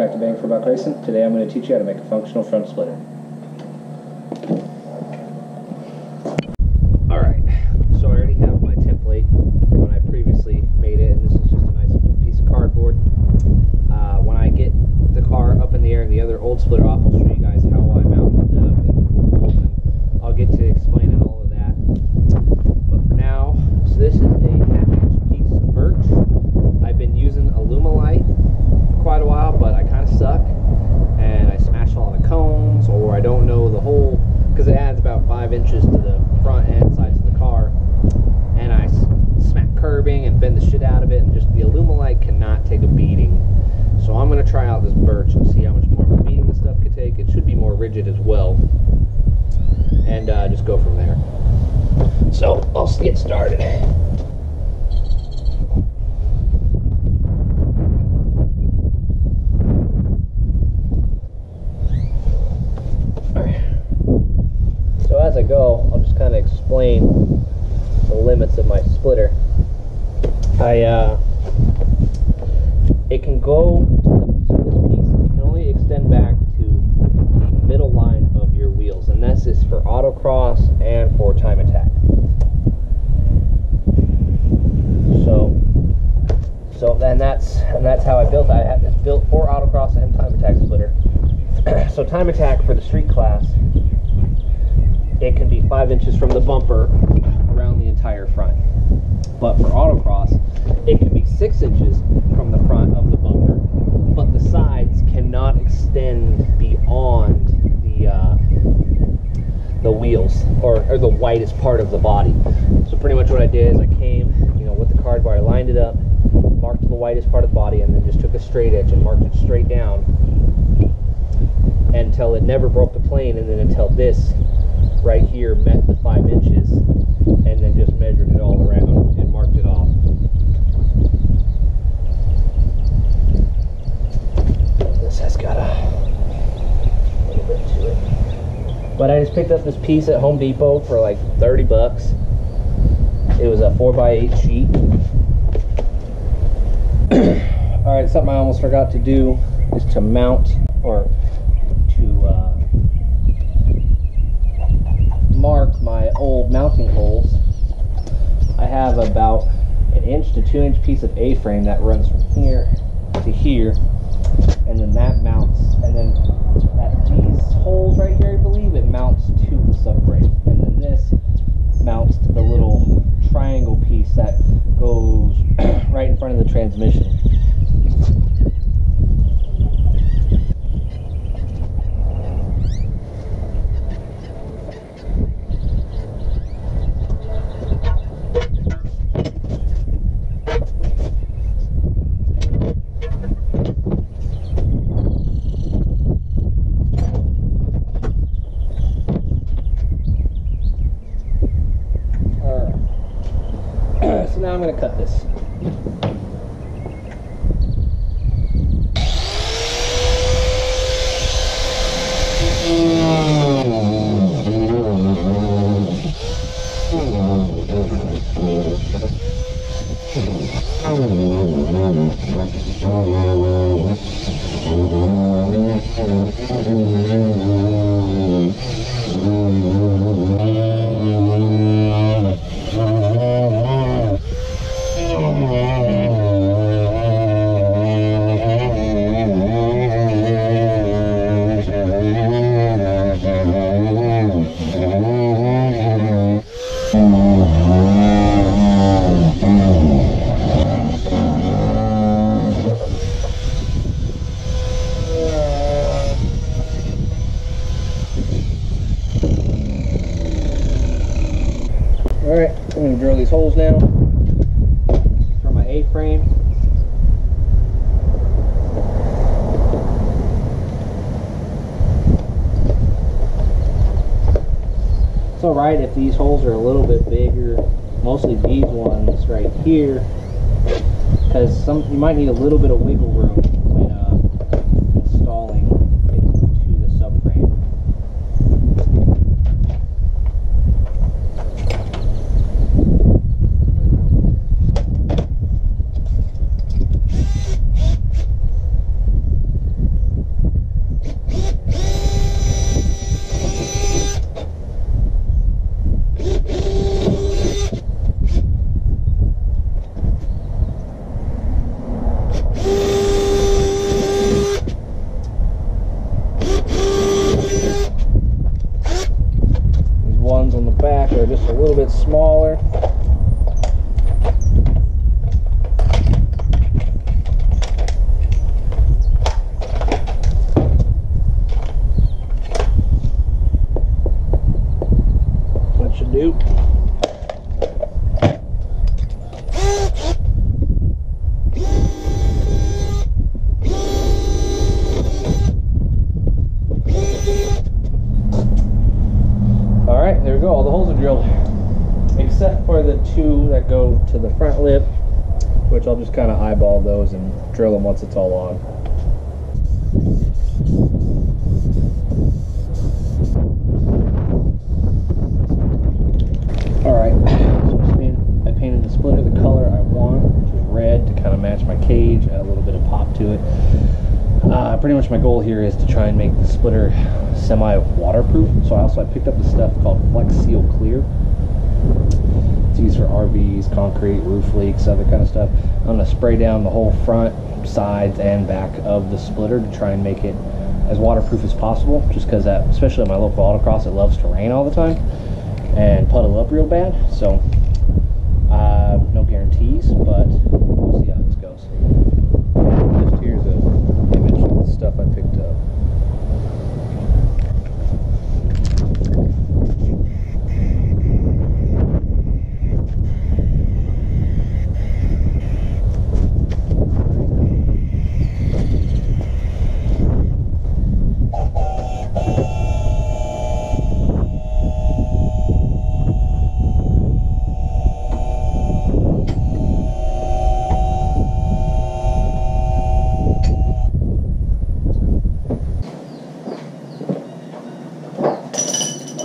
back to Bang for Buck Racing. Today I'm going to teach you how to make a functional front splitter. Alright, so I already have my template from when I previously made it, and this is just a nice piece of cardboard. When I get the car up in the air and the other old splitter off, I'll show you guys how I mounted it up and I'll get to explaining all of that. But for now, so this is a 1/2-inch piece of birch. I've been using alumalite for quite a while, but I kind of suck and I smash all the cones, or I don't know the whole, because it adds about 5 inches to the front and sides of the car, and I smack curbing and bend the shit out of it, and just the alumalite cannot take a beating. So I'm going to try out this birch and see how much more of a beating the stuff could take. It should be more rigid as well, and just go from there. So let's get started. So as I go, I'll just kind of explain the limits of my splitter. It can go to this piece. It can only extend back to the middle line of your wheels, and this is for autocross and for time attack. So then that's how I built it. I had this built for autocross and time attack splitter. So time attack for the street class, it can be 5 inches from the bumper around the entire front. But for autocross, it can be 6 inches from the front of the bumper, but the sides cannot extend beyond the wheels or the widest part of the body. So pretty much what I did is I came, with the cardboard, I lined it up, marked the widest part of the body, and then just took a straight edge and marked it straight down until it never broke the plane, and then until this right here met the 5 inches, and then just measured it all around and marked it off. This has got a little bit to it. But I just picked up this piece at Home Depot for like 30 bucks. It was a 4x8 sheet. Alright, something I almost forgot to do is to mount, or to mark my old mounting holes. I have about an 1 to 2 inch piece of A-frame that runs from here to here, and then that mounts, and then at these holes right here, I believe it mounts to the subframe, and then this mounts to the little triangle piece that goes right in front of the transmission. So now I'm going to cut this. Alright, I'm going to drill these holes now. This is for my A-frame. It's alright if these holes are a little bit bigger, mostly these ones right here, because you might need a little bit of wiggle room when installing it to the subframe. back are just a little bit smaller. That should do. Alright, there we go. All the holes are drilled. Except for the two that go to the front lip, which I'll just kind of eyeball those and drill them once it's all on. Alright, so I painted the splitter the color I want, which is red, to kind of match my cage, add a little bit of pop to it. Pretty much my goal here is to try and make the splitter semi-waterproof. So I picked up this stuff called Flex Seal Clear. It's used for RVs, concrete, roof leaks, other kind of stuff. I'm going to spray down the whole front, sides, and back of the splitter to try and make it as waterproof as possible, just because that, especially at my local autocross, it loves to rain all the time and puddle up real bad. So no guarantees, but we'll see how this goes. Just here's an image of the stuff I picked up.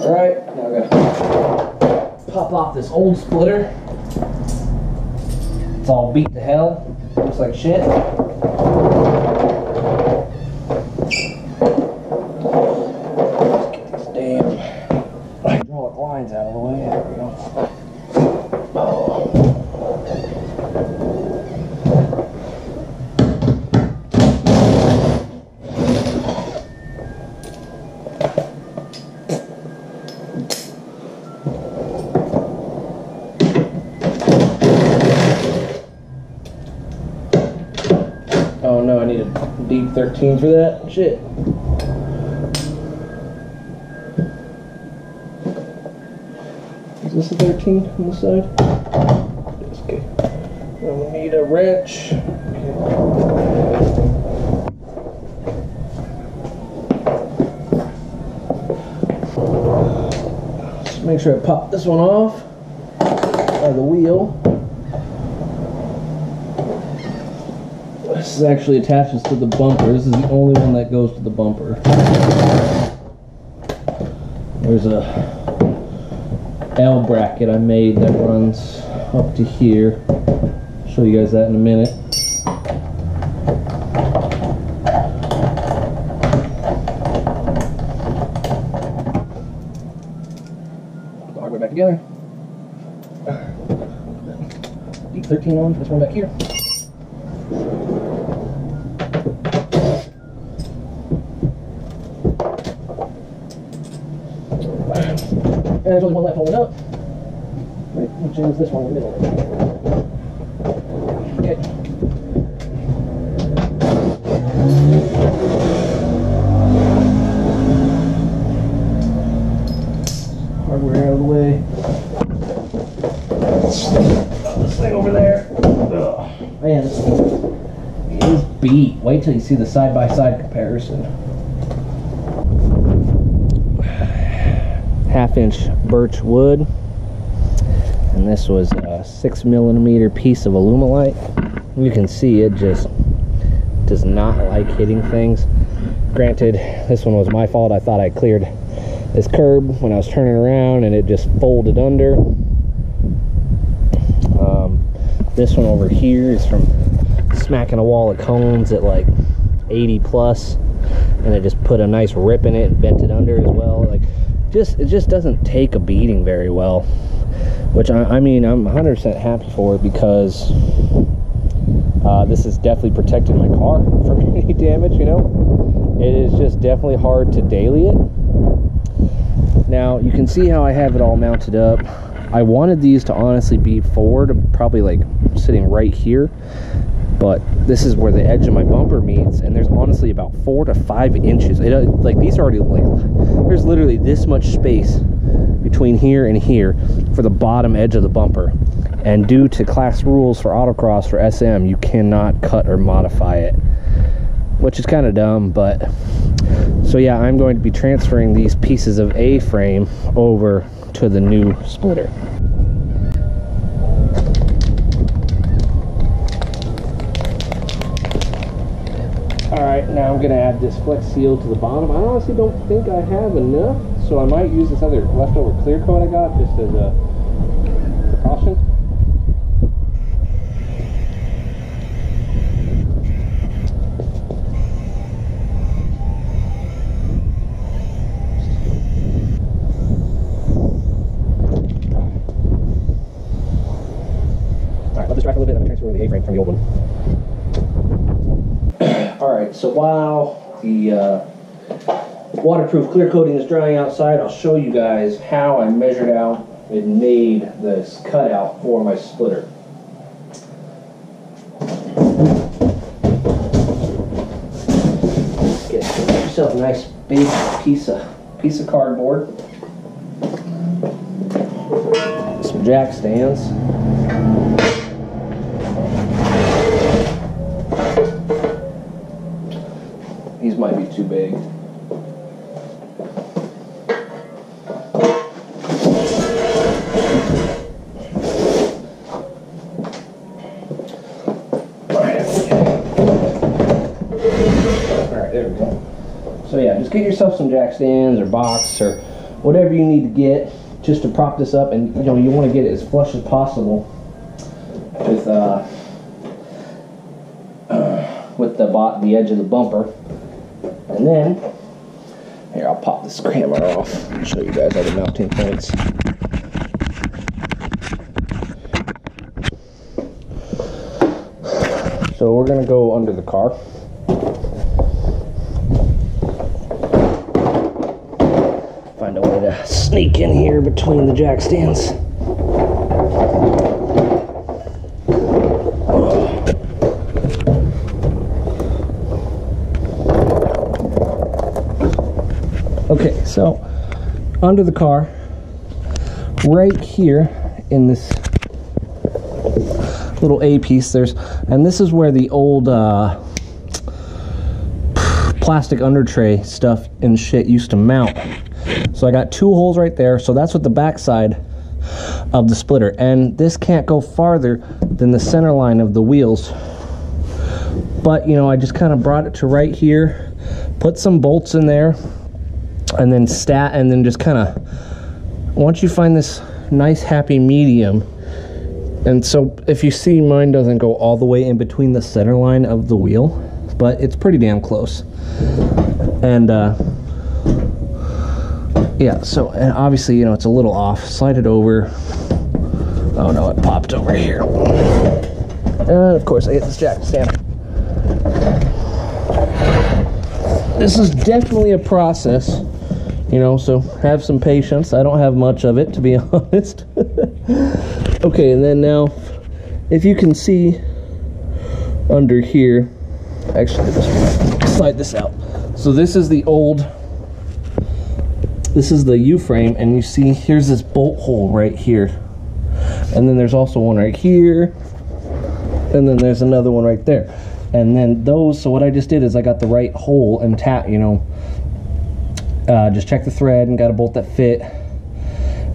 Alright, now I gotta pop off this old splitter. It's all beat to hell. Looks like shit. Let's get these damn hydraulic lines out of the way. There we go. Oh no, I need a deep 13 for that. Shit. Is this a 13 on the side? Yes, okay. I'm gonna need a wrench. Okay. Just make sure I pop this one off of the wheel. This is actually attaches to the bumper. This is the only one that goes to the bumper. There's a L bracket I made that runs up to here. I'll show you guys that in a minute. All the way back together. Deep 13 on, this one back here. And there's only one left holding up, which is this one in the middle. Okay. Hardware out of the way. This thing over there. Ugh. Man, this thing is beat. Wait till you see the side-by-side comparison. Half-inch birch wood, and this was a 6mm piece of alumalite. You can see it just does not like hitting things. Granted, this one was my fault. I thought I cleared this curb when I was turning around and it just folded under. This one over here is from smacking a wall of cones at like 80 plus, and it just put a nice rip in it and bent it under as well. Like, it just doesn't take a beating very well, which I mean I'm 100% happy for, because this has definitely protected my car from any damage. You know, it is just definitely hard to daily it. Now you can see how I have it all mounted up. I wanted these to honestly be forward, probably like sitting right here, but this is where the edge of my bumper meets, and there's honestly about 4 to 5 inches. Like these are already, like, there's literally this much space between here and here for the bottom edge of the bumper, and due to class rules for autocross for SM, you cannot cut or modify it, which is kind of dumb. But so yeah, I'm going to be transferring these pieces of A-frame over to the new splitter. Alright, now I'm going to add this flex seal to the bottom. I honestly don't think I have enough, so I might use this other leftover clear coat I got just as a precaution. Alright, let this dry for a little bit, I'm going to transfer over the A-frame from the old one. Alright, so while the waterproof clear coating is drying outside, I'll show you guys how I measured out and made this cutout for my splitter. Get yourself a nice big piece of cardboard, some jack stands. These might be too big. Alright, there we go. So yeah, just get yourself some jack stands or box or whatever you need to get just to prop this up, and you want to get it as flush as possible with the edge of the bumper. And then, here, I'll pop this camera off and show you guys all the mounting points. So we're going to go under the car. Find a way to sneak in here between the jack stands. Okay, so under the car, right here in this little A piece, and this is where the old plastic under tray stuff and shit used to mount. So I got 2 holes right there, so that's what the back side of the splitter, and this can't go farther than the center line of the wheels. But I just kind of brought it to right here, put some bolts in there, and then just kind of, once you find this nice happy medium, and so if you see, mine doesn't go all the way in between the center line of the wheel, but it's pretty damn close. And yeah, so, and obviously it's a little off. Slide it over. Oh no, it popped over here. And of course I hit this jack stand. This is definitely a process, so have some patience. I don't have much of it, to be honest. Okay, and then now, if you can see under here, actually, just slide this out. So this is the U-frame, and you see here's this bolt hole right here. And then there's also one right here, and then there's another one right there. And then so what I just did is I got the right hole and just checked the thread and got a bolt that fit,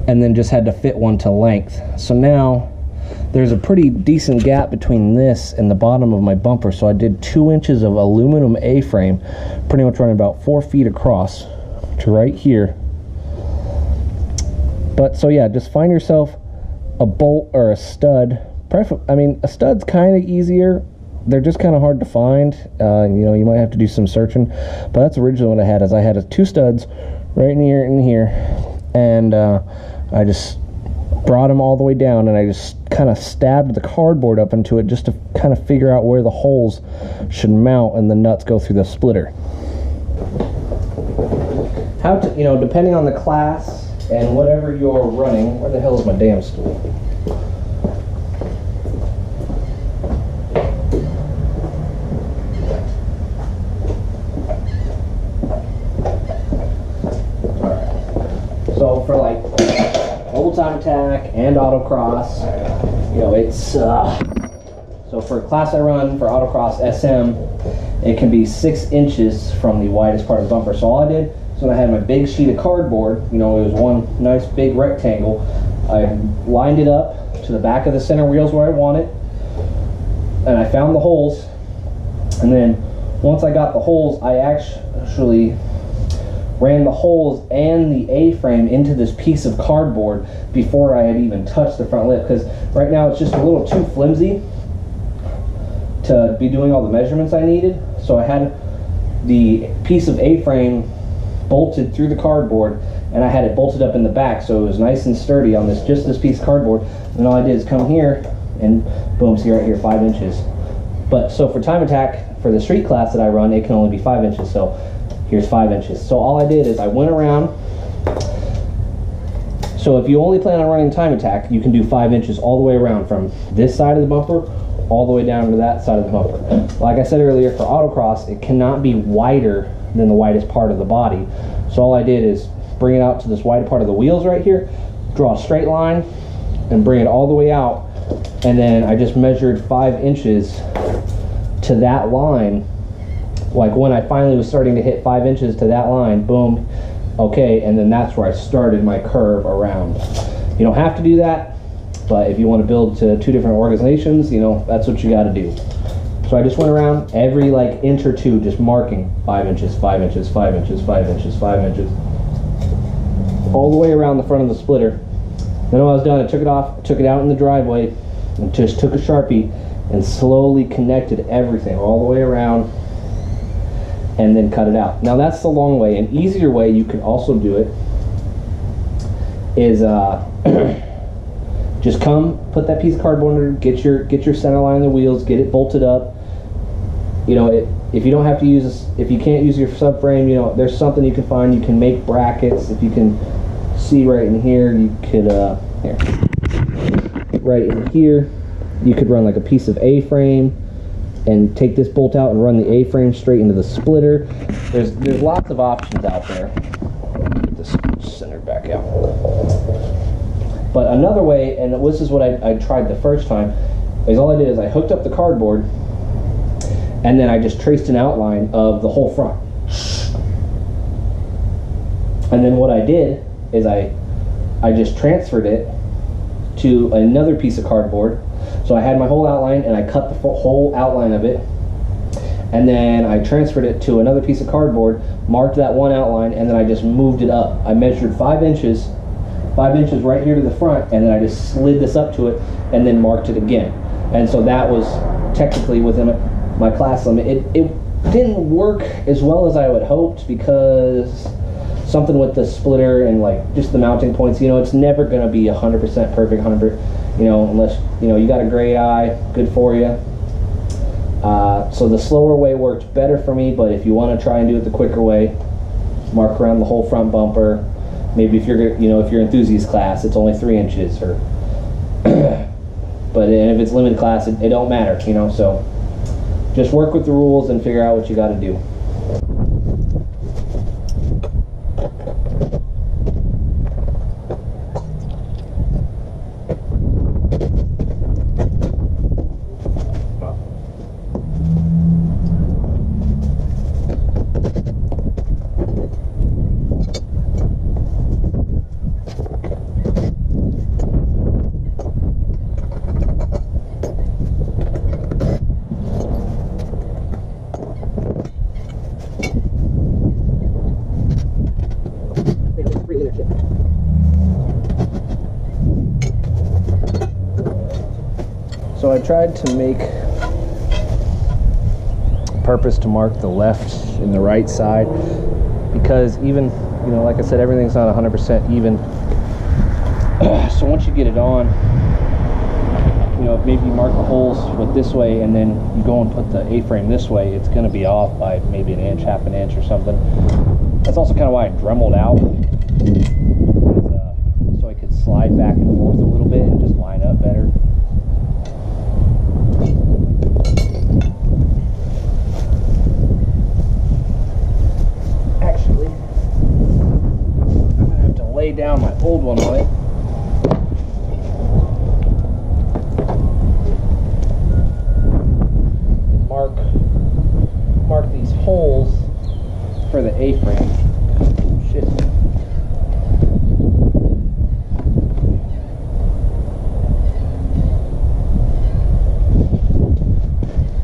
and then just had to fit one to length. So now there's a pretty decent gap between this and the bottom of my bumper, so I did 2 inches of aluminum A-frame, pretty much running about 4 feet across to right here. But so yeah, just find yourself a bolt or a stud. A stud's kind of easier. They're just kind of hard to find. You might have to do some searching, but that's originally what I had. I had 2 studs right in here, and I just brought them all the way down, and I just kind of stabbed the cardboard up into it just to kind of figure out where the holes should mount and the nuts go through the splitter. Depending on the class and whatever you're running, where the hell is my damn stool? Alright, so for like old time attack and autocross, you know, it's so for a class I run for autocross SM, it can be 6 inches from the widest part of the bumper. So all I did is when I had my big sheet of cardboard, you know, it was one nice big rectangle, I lined it up to the back of the center wheels where I want it, and I found the holes, and then once I got the holes, I actually ran the holes and the A-frame into this piece of cardboard before I had even touched the front lip, because right now it's just a little too flimsy to be doing all the measurements I needed. So I had the piece of A-frame bolted through the cardboard, and I had it bolted up in the back, so it was nice and sturdy on this, just this piece of cardboard. And all I did is come here and boom, see right here, 5 inches. But so for time attack, for the street class that I run, it can only be 5 inches. So here's 5 inches. So all I did is I went around. So if you only plan on running time attack, you can do 5 inches all the way around from this side of the bumper all the way down to that side of the bumper. Like I said earlier, for autocross, it cannot be wider than the widest part of the body. So all I did is bring it out to this wide part of the wheels right here, draw a straight line, and bring it all the way out. And then I just measured 5 inches to that line. Like when I finally was starting to hit 5 inches to that line, boom, okay, and then that's where I started my curve around. You don't have to do that, but if you want to build to 2 different organizations, you know, that's what you got to do. So I just went around every like inch or two, just marking 5 inches, 5 inches, 5 inches, 5 inches, 5 inches, all the way around the front of the splitter. Then when I was done, I took it off, took it out in the driveway, and just took a Sharpie and slowly connected everything all the way around, and then cut it out. Now that's the long way. An easier way you could also do it is just come, put that piece of cardboard under, get your center line of the wheels, get it bolted up. You know, if you don't have to use this, if you can't use your subframe, you know, there's something you can find. You can make brackets. If you can see right in here, you could here, right in here, you could run like a piece of A-frame and take this bolt out and run the A-frame straight into the splitter. There's lots of options out there. Get this centered back out. But another way, and this is what I tried the first time, is all I did is I hooked up the cardboard and then I just traced an outline of the whole front. And then what I did is I just transferred it to another piece of cardboard. So I had my whole outline and I cut the whole outline of it, and then I transferred it to another piece of cardboard, marked that one outline, and then I just moved it up. I measured 5 inches right here to the front, and then I just slid this up to it and then marked it again. And so that was technically within my class limit. It didn't work as well as I would hoped, because something with the splitter and like just the mounting points, you know, it's never going to be 100% perfect, 100, you know, unless, you know, you got a great eye, good for you. So the slower way worked better for me, but if you want to try and do it the quicker way, mark around the whole front bumper. Maybe if you're, you know, if you're enthusiast class, it's only 3 inches, or but if it's limited class, it don't matter, you know. So just work with the rules and figure out what you got to do. So I tried to make purpose to mark the left and the right side, because even, you know, like I said, everything's not 100% even. So once you get it on, you know, if maybe you mark the holes with this way and then you go and put the A-frame this way, it's going to be off by maybe an inch, half an inch or something. That's also kind of why I dremeled out. found my old one on it. Mark these holes for the A-frame. Oh, shit.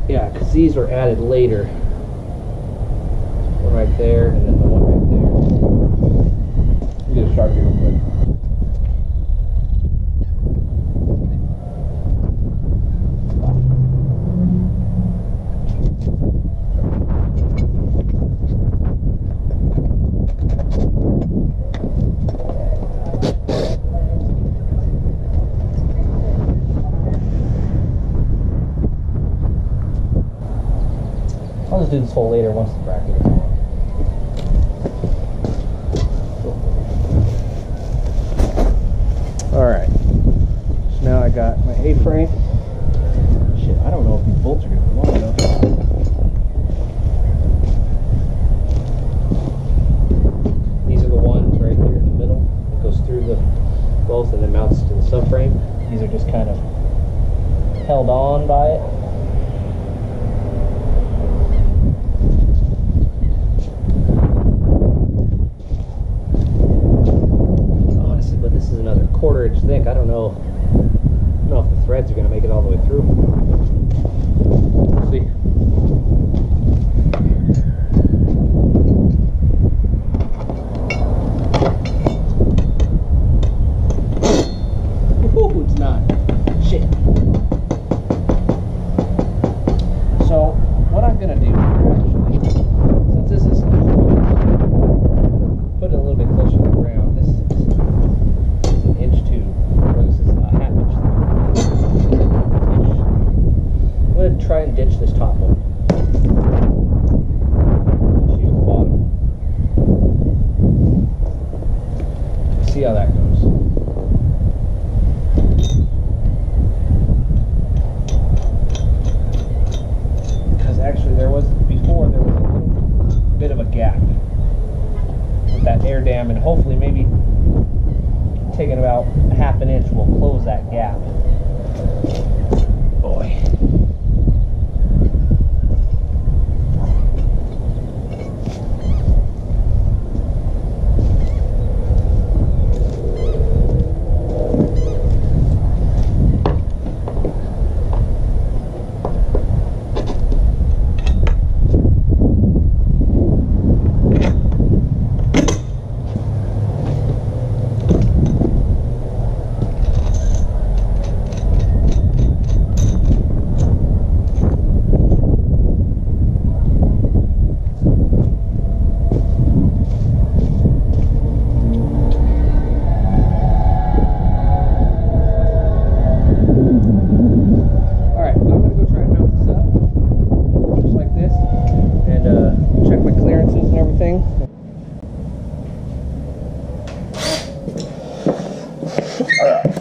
Yeah, because these were added later. One right there, and then the one right there. Get a Sharpie real quick. I'll just do this hole later once the bracket is on. Alright, so now I got my A-frame. Shit, I don't know if these bolts are going to be long enough. These are the ones right here in the middle. It goes through the both and then mounts to the subframe. These are just kind of held on by it. Quarter-inch thick. I don't know if the threads are going to make it all the way through. We'll see. Ooh, it's not. Shit. So what I'm going to do actually, since this is put it a little bit closer to the ground, this try and ditch this top one. Just use the bottom. See how that goes. Because actually there was a little bit of a gap with that air dam, and hopefully maybe taking about ½ an inch will close that gap. Boy.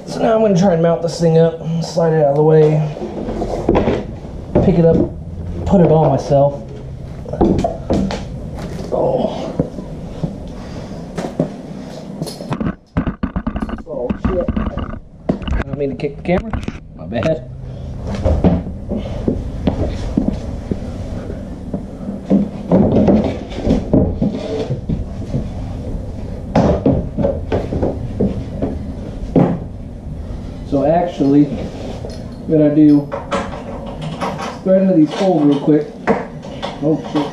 So now I'm going to try and mount this thing up, slide it out of the way, pick it up, put it on myself. Oh. Oh shit. I don't mean to kick the camera. My bad. So actually, I'm gonna do thread into these holes real quick. Oh shit.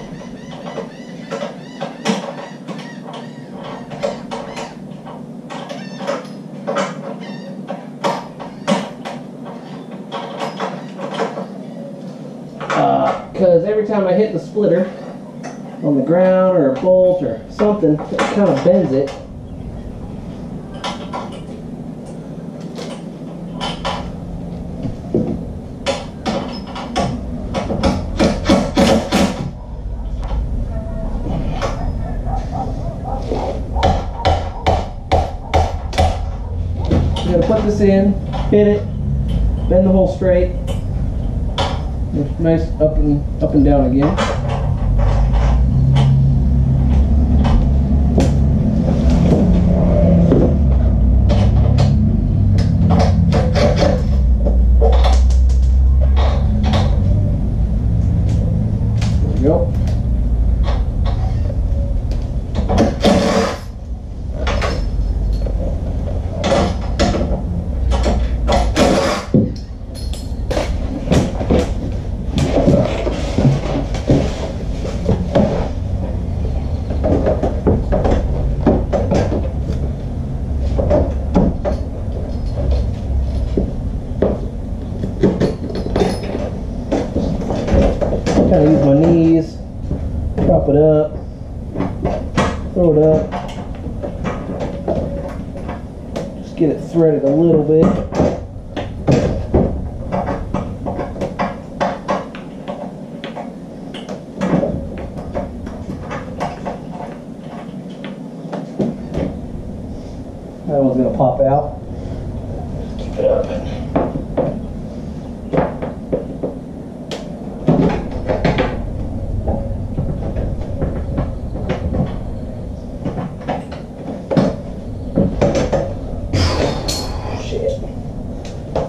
Because every time I hit the splitter on the ground or a bolt or something, it kind of bends it. I'm going to put this in, hit it, bend the hole straight. Nice up and down again. get it threaded a little bit. That one's gonna pop out. Keep it up.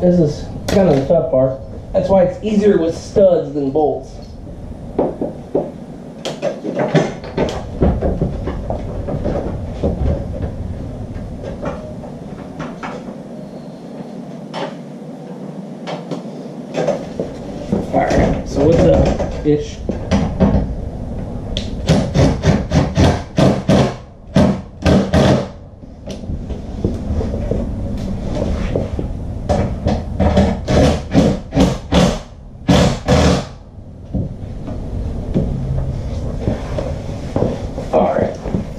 This is kind of the tough part. That's why it's easier with studs than bolts. Alright, so what's up-ish?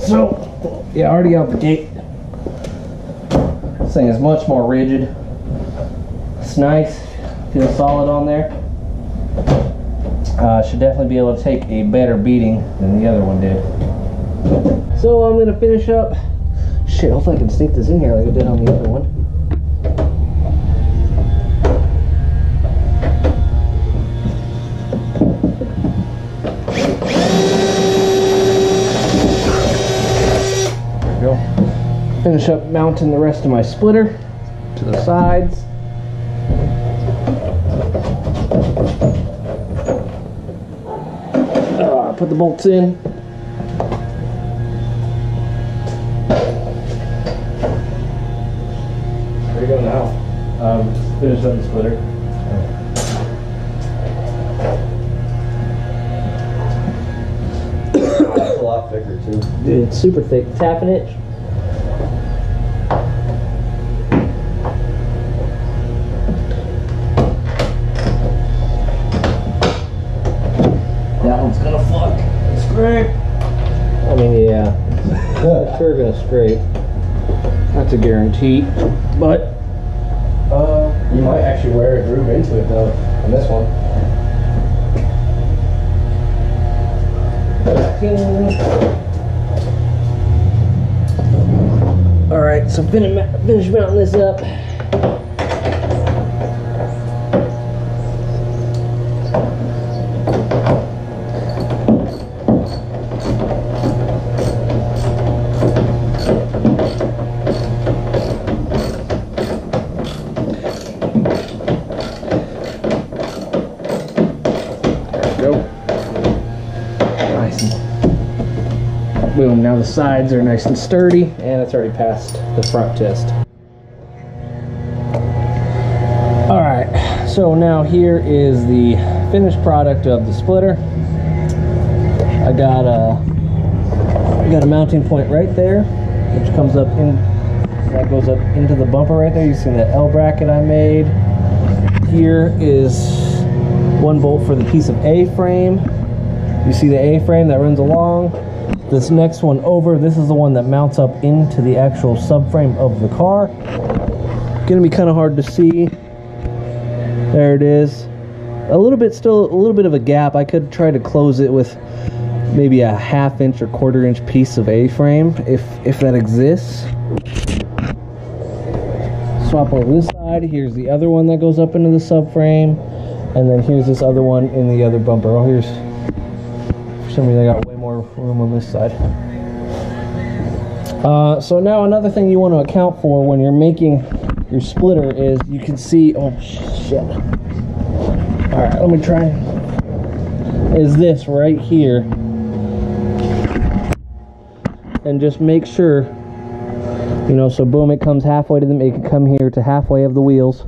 So, yeah, already out the gate. This thing is much more rigid. It's nice, feels solid on there. Should definitely be able to take a better beating than the other one did. So I'm gonna finish up. Shit, hopefully I can sneak this in here like I did on the other one. Finish up mounting the rest of my splitter to the sides. Put the bolts in. Where you go now? Finish up the splitter. It's a lot thicker too. Dude, it's super thick. It's half an inch. That one's gonna fuck. Scrape. I mean, yeah. It's sure gonna scrape. That's a guarantee. But you might actually wear a groove into it though on this one. Alright, so finish mounting this up. Boom, now the sides are nice and sturdy, and it's already passed the front test. Alright, so now here is the finished product of the splitter. I got a mounting point right there, which comes up in, that goes up into the bumper right there. You see the L bracket I made. Here is one bolt for the piece of A-frame. You see the A-frame that runs along. This next one over, this is the one that mounts up into the actual subframe of the car. Gonna be kind of hard to see. There it is. Still a little bit of a gap. I could try to close it with maybe a 1/2 inch or 1/4 inch piece of A-frame if that exists. Swap over this side. Here's the other one that goes up into the subframe, and then here's this other one in the other bumper. Oh, here's, for some reason I got way more room on this side. So now another thing you want to account for when you're making your splitter is you can see, oh shit. Alright, let me try. Is this right here. And just make sure, you know, so boom, it comes halfway to it can come here to halfway of the wheels.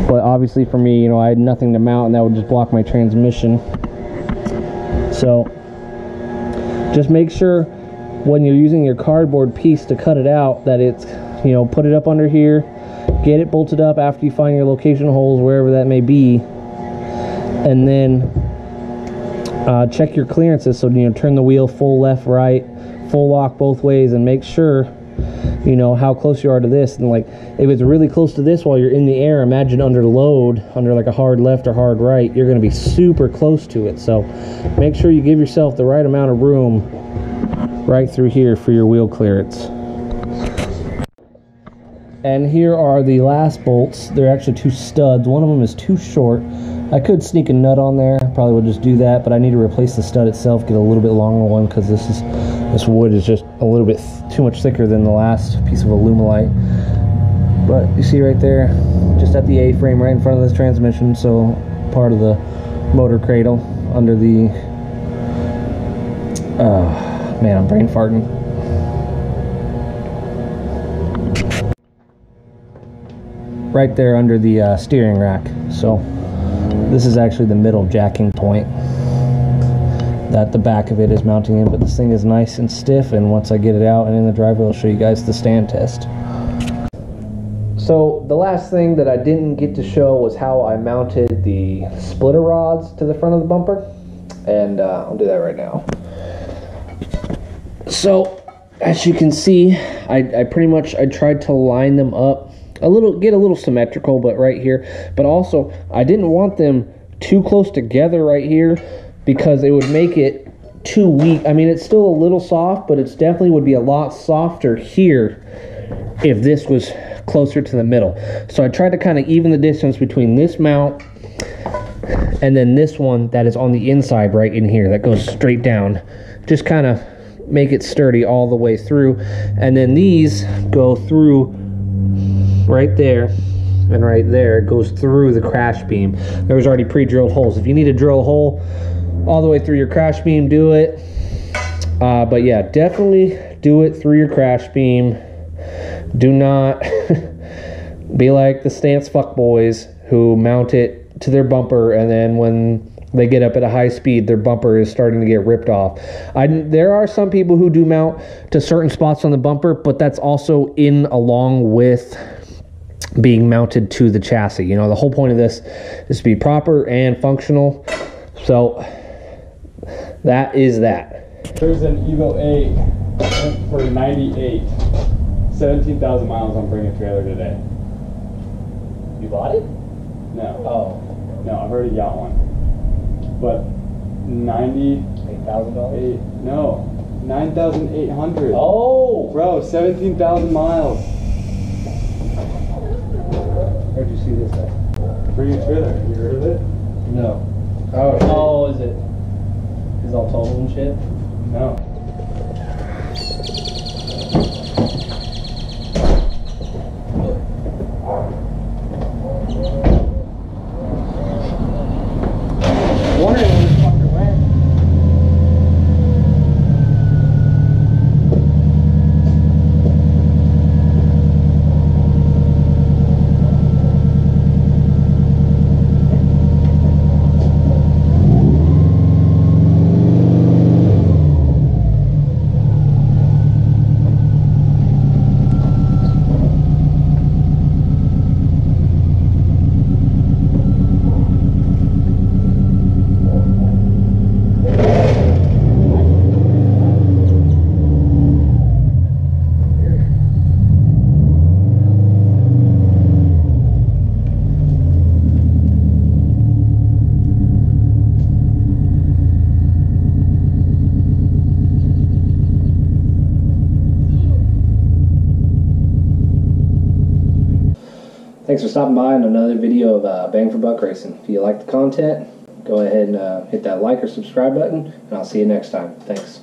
But obviously for me, you know, I had nothing to mount and that would just block my transmission. So just make sure when you're using your cardboard piece to cut it out that it's, you know, put it up under here, get it bolted up after you find your location holes wherever that may be, and then check your clearances. So, you know, turn the wheel full left, right, full lock both ways, and make sure you know, how close you are to this. And like, if it's really close to this while you're in the air, imagine under load, under like a hard left or hard right, you're going to be super close to it. So make sure you give yourself the right amount of room right through here for your wheel clearance. And here are the last bolts. They're actually 2 studs. One of them is too short. I could sneak a nut on there, probably would just do that, but I need to replace the stud itself, get a little bit longer one, because this wood is just a little bit too much thicker than the last piece of alumalite. But you see right there, just at the A-frame right in front of this transmission, so part of the motor cradle under the man, I'm brain farting. Right there under the steering rack. So this is actually the middle jacking point that the back of it is mounting in, but this thing is nice and stiff, and once I get it out and in the driveway, I'll show you guys the stand test. So the last thing that I didn't get to show was how I mounted the splitter rods to the front of the bumper, and I'll do that right now. So as you can see, I pretty much tried to line them up get a little symmetrical, but right here. But also, I didn't want them too close together right here, because it would make it too weak. I mean, it's still a little soft, but it's definitely would be a lot softer here if this was closer to the middle. So I tried to kind of even the distance between this mount and then this one that is on the inside right in here that goes straight down. Just kind of make it sturdy all the way through. And then these go through right there, and right there goes through the crash beam. There's already pre-drilled holes. If you need to drill a hole all the way through your crash beam, do it. But yeah, definitely do it through your crash beam. Do not be like the stance fuckboys who mount it to their bumper, and then when they get up at a high speed, their bumper is starting to get ripped off. There are some people who do mount to certain spots on the bumper, but that's also in along with being mounted to the chassis. You know, the whole point of this is to be proper and functional. So that is that. There's an Evo 8 for 98. 17,000 miles on Bring a Trailer today. You bought it? No. Oh. No, I've already got one. But $8,000? No. 9,800. Oh! Bro, 17,000 miles. Where'd you see this at? Bring a Trailer. You heard of it? No. Oh, is it? Is all total and shit? No. Wondering where this fucker went. Thanks for stopping by on another video of Bang for Buck Racing. If you like the content, go ahead and hit that like or subscribe button, and I'll see you next time. Thanks.